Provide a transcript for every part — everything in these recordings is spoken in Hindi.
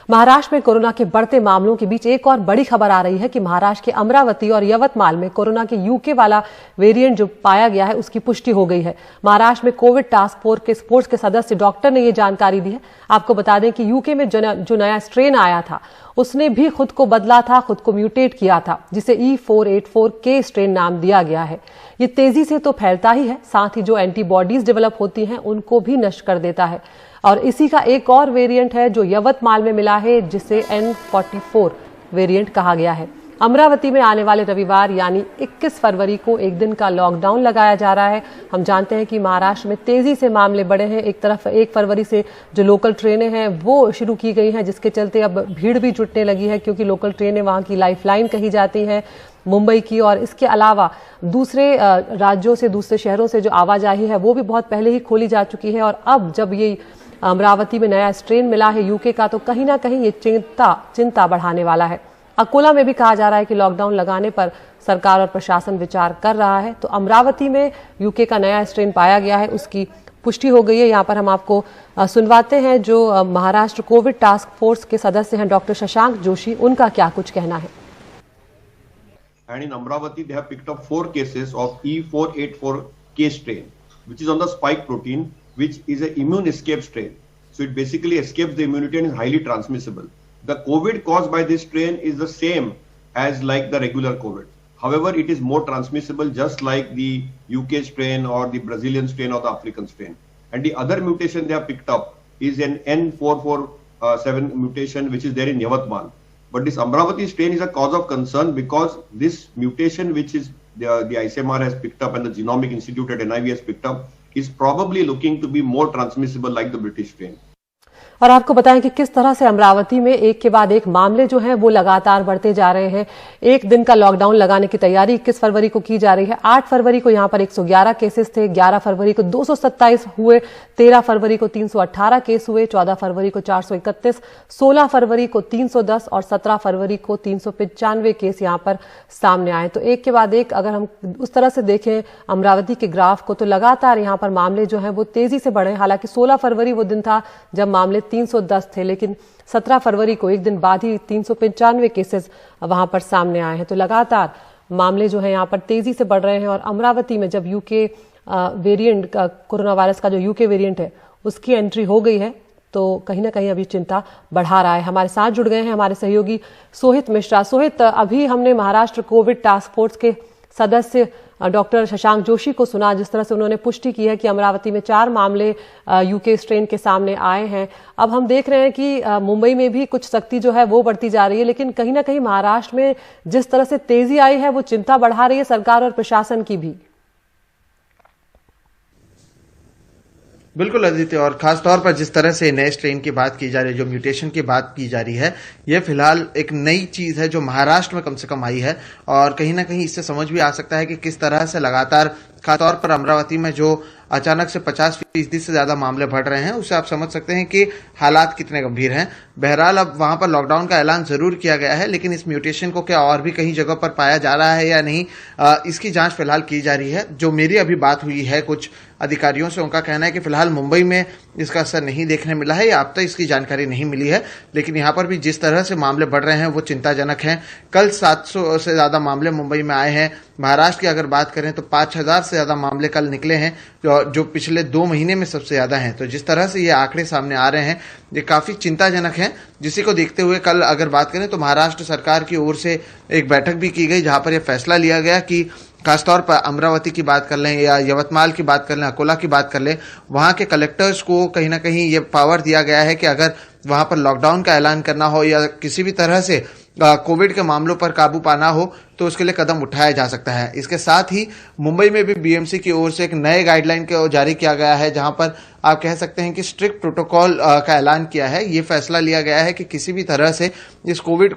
महाराष्ट्र में कोरोना के बढ़ते मामलों के बीच एक और बड़ी खबर आ रही है कि महाराष्ट्र के अमरावती और यवतमाल में कोरोना के यूके वाला वेरिएंट जो पाया गया है उसकी पुष्टि हो गई है। महाराष्ट्र में कोविड टास्क फोर्स के सदस्य डॉक्टर ने ये जानकारी दी है। आपको बता दें कि यूके में जो नया स्ट्रेन आया था उसने भी खुद को बदला था, खुद को म्यूटेट किया था, जिसे E484K स्ट्रेन नाम दिया गया है। ये तेजी से तो फैलता ही है, साथ ही जो एंटीबॉडीज डेवलप होती हैं उनको भी नष्ट कर देता है। और इसी का एक और वेरिएंट है जो यवतमाल में मिला है, जिसे N44 वेरिएंट कहा गया है। अमरावती में आने वाले रविवार यानी 21 फरवरी को एक दिन का लॉकडाउन लगाया जा रहा है। हम जानते हैं कि महाराष्ट्र में तेजी से मामले बढ़े हैं। एक तरफ 1 फरवरी से जो लोकल ट्रेनें हैं वो शुरू की गई हैं, जिसके चलते अब भीड़ भी जुटने लगी है, क्योंकि लोकल ट्रेनें वहां की लाइफलाइन कही जाती हैं मुंबई की। और इसके अलावा दूसरे राज्यों से, दूसरे शहरों से जो आवाजाही है वो भी बहुत पहले ही खोली जा चुकी है। और अब जब ये अमरावती में नया स्ट्रेन मिला है यूके का, तो कहीं ना कहीं ये चिंता बढ़ाने वाला है। अकोला में भी कहा जा रहा है कि लॉकडाउन लगाने पर सरकार और प्रशासन विचार कर रहा है। तो अमरावती में यूके का नया स्ट्रेन पाया गया है, उसकी पुष्टि हो गई है। यहाँ पर हम आपको सुनवाते हैं जो महाराष्ट्र कोविड टास्क फोर्स के सदस्य हैं डॉक्टर शशांक जोशी, उनका क्या कुछ कहना है। And in Amravati, they have picked up 4 cases of E484K strain, which is on the spike protein, which is an immune escape strain. So it basically escapes the immunity and is highly transmissible. The COVID caused by this strain is the same as like the regular COVID. However, it is more transmissible, just like the UK strain or the Brazilian strain or the African strain. And the other mutation they have picked up is an N447 mutation, which is there in Yavatmal. But this Amravati strain is a cause of concern because this mutation, which is the ICMR has picked up and the Genomic Institute at NIV has picked up, is probably looking to be more transmissible like the British strain. और आपको बताएं कि किस तरह से अमरावती में एक के बाद एक मामले जो हैं वो लगातार बढ़ते जा रहे हैं। एक दिन का लॉकडाउन लगाने की तैयारी 21 फरवरी को की जा रही है। 8 फरवरी को यहां पर 111 केसेस थे, 11 फरवरी को 227 हुए, 13 फरवरी को 318 केस हुए, 14 फरवरी को 431, 16 फरवरी को 310 और 17 फरवरी को 395 केस यहां पर सामने आए। तो एक के बाद एक अगर हम उस तरह से देखें अमरावती के ग्राफ को, तो लगातार यहां पर मामले जो हैं वो तेजी से बढ़े। हालांकि 16 फरवरी वो दिन था जब मामले 310 थे, लेकिन 17 फरवरी को एक दिन बाद ही 395 केसेस वहां पर सामने आए हैं। तो लगातार मामले जो है यहां पर तेजी से बढ़ रहे हैं। और अमरावती में जब यूके वेरिएंट का, कोरोना वायरस का जो यूके वेरिएंट है उसकी एंट्री हो गई है, तो कहीं ना कहीं अभी चिंता बढ़ा रहा है। हमारे साथ जुड़ गए हैं हमारे सहयोगी सोहित मिश्रा। सोहित, अभी हमने महाराष्ट्र कोविड टास्क फोर्स के सदस्य डॉक्टर शशांक जोशी को सुना, जिस तरह से उन्होंने पुष्टि की है कि अमरावती में 4 मामले यूके स्ट्रेन के सामने आए हैं। अब हम देख रहे हैं कि मुंबई में भी कुछ सख्ती जो है वो बढ़ती जा रही है, लेकिन कहीं ना कहीं महाराष्ट्र में जिस तरह से तेजी आई है वो चिंता बढ़ा रही है सरकार और प्रशासन की भी। बिल्कुल अदिति, और खास तौर पर जिस तरह से नए स्ट्रेन की बात की जा रही है, जो म्यूटेशन की बात की जा रही है, यह फिलहाल एक नई चीज है जो महाराष्ट्र में कम से कम आई है। और कहीं ना कहीं इससे समझ भी आ सकता है कि किस तरह से लगातार खासतौर पर अमरावती में जो अचानक से 50% से ज्यादा मामले बढ़ रहे हैं, उससे आप समझ सकते हैं कि हालात कितने गंभीर हैं। बहरहाल अब वहां पर लॉकडाउन का ऐलान जरूर किया गया है, लेकिन इस म्यूटेशन को क्या और भी कहीं जगह पर पाया जा रहा है या नहीं, इसकी जांच फिलहाल की जा रही है। जो मेरी अभी बात हुई है कुछ अधिकारियों से, उनका कहना है कि फिलहाल मुंबई में इसका असर नहीं देखने मिला है या अब तक इसकी जानकारी नहीं मिली है। लेकिन यहाँ पर भी जिस तरह से मामले बढ़ रहे हैं वो चिंताजनक हैं। कल 700 से ज्यादा मामले मुंबई में आए हैं। महाराष्ट्र की अगर बात करें तो 5000 से ज्यादा मामले कल निकले हैं, जो पिछले 2 महीने में सबसे ज्यादा हैं। तो जिस तरह से ये आंकड़े सामने आ रहे हैं ये काफी चिंताजनक हैं, जिसी को देखते हुए कल अगर बात करें तो महाराष्ट्र सरकार की ओर से एक बैठक भी की गई, जहां पर यह फैसला लिया गया कि खासतौर पर अमरावती की बात कर लें या यवतमाल की बात कर लें, अकोला की बात कर लें, वहां के कलेक्टर्स को कहीं ना कहीं ये पावर दिया गया है कि अगर वहां पर लॉकडाउन का ऐलान करना हो या किसी भी तरह से कोविड के मामलों पर काबू पाना हो तो उसके लिए कदम उठाया जा सकता है। इसके साथ ही मुंबई में भी बीएमसी की ओर से एक नए गाइडलाइन को जारी किया गया है, जहां पर आप कह सकते हैं कि स्ट्रिक्ट प्रोटोकॉल का ऐलान किया है। ये फैसला लिया गया है कि किसी भी तरह से इस कोविड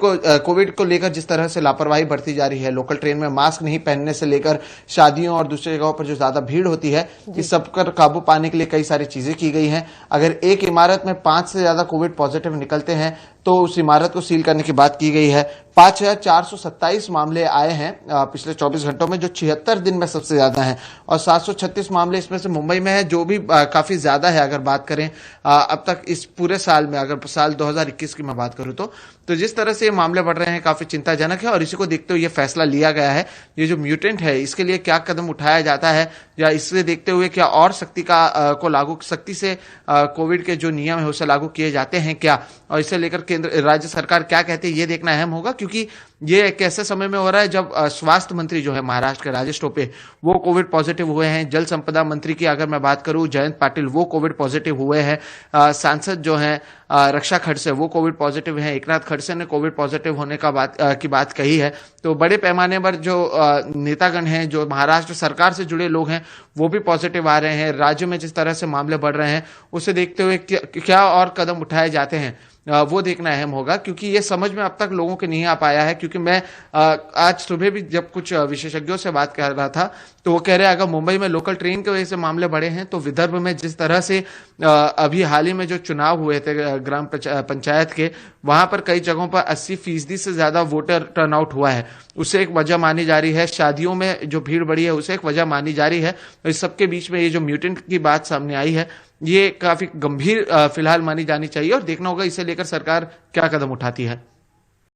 को लेकर जिस तरह से लापरवाही बढ़ती जा रही है, लोकल ट्रेन में मास्क नहीं पहनने से लेकर शादियों और दूसरी जगहों पर जो ज्यादा भीड़ होती है, इस सब पर काबू पाने के लिए कई सारी चीजें की गई हैं। अगर एक इमारत में 5 से ज्यादा कोविड पॉजिटिव निकलते हैं तो उस इमारत को सील करने की बात की गई है। 5,427 मामले आए हैं पिछले 24 घंटों में, जो 76 दिन में सबसे ज्यादा हैं, और 736 मामले इसमें से मुंबई में है, जो भी काफी ज्यादा है अगर बात करें अब तक इस पूरे साल में। अगर साल 2021 की मैं बात करूं तो जिस तरह से ये मामले बढ़ रहे हैं काफी चिंताजनक है, और इसी को देखते हुए ये फैसला लिया गया है। ये जो म्यूटेंट है इसके लिए क्या कदम उठाया जाता है, या इससे देखते हुए क्या और सख्ती से कोविड के जो नियम है उसे लागू किए जाते हैं क्या, और इसे लेकर केंद्र राज्य सरकार क्या कहते हैं, ये देखना अहम होगा। क्योंकि ये एक ऐसे समय में हो रहा है जब स्वास्थ्य मंत्री जो है महाराष्ट्र के राजेश टोपे, वो कोविड पॉजिटिव हुए हैं। जल संपदा मंत्री की अगर मैं बात करूं जयंत पाटिल, वो कोविड पॉजिटिव हुए हैं। सांसद जो है रक्षा खड़से, वो कोविड पॉजिटिव हैं। एकनाथ खड़से ने कोविड पॉजिटिव होने की बात कही है। तो बड़े पैमाने पर जो नेतागण हैं, जो महाराष्ट्र सरकार से जुड़े लोग हैं, वो भी पॉजिटिव आ रहे हैं। राज्य में जिस तरह से मामले बढ़ रहे हैं उसे देखते हुए क्या और कदम उठाए जाते हैं वो देखना अहम होगा, क्योंकि ये समझ में अब तक लोगों के नहीं आ पाया है। क्योंकि मैं आज सुबह भी जब कुछ विशेषज्ञों से बात कर रहा था तो वो कह रहे हैं अगर मुंबई में लोकल ट्रेन की वजह से मामले बढ़े हैं तो विदर्भ में जिस तरह से अभी हाल ही में जो चुनाव हुए थे ग्राम पंचायत के, वहां पर कई जगहों पर 80% से ज्यादा वोटर टर्नआउट हुआ है, उसे एक वजह मानी जा रही है। शादियों में जो भीड़ बढ़ी है उसे एक वजह मानी जा रही है। इस सबके बीच में ये जो म्यूटेंट की बात सामने आई है ये काफी गंभीर फिलहाल मानी जानी चाहिए, और देखना होगा इसे लेकर सरकार क्या कदम उठाती है।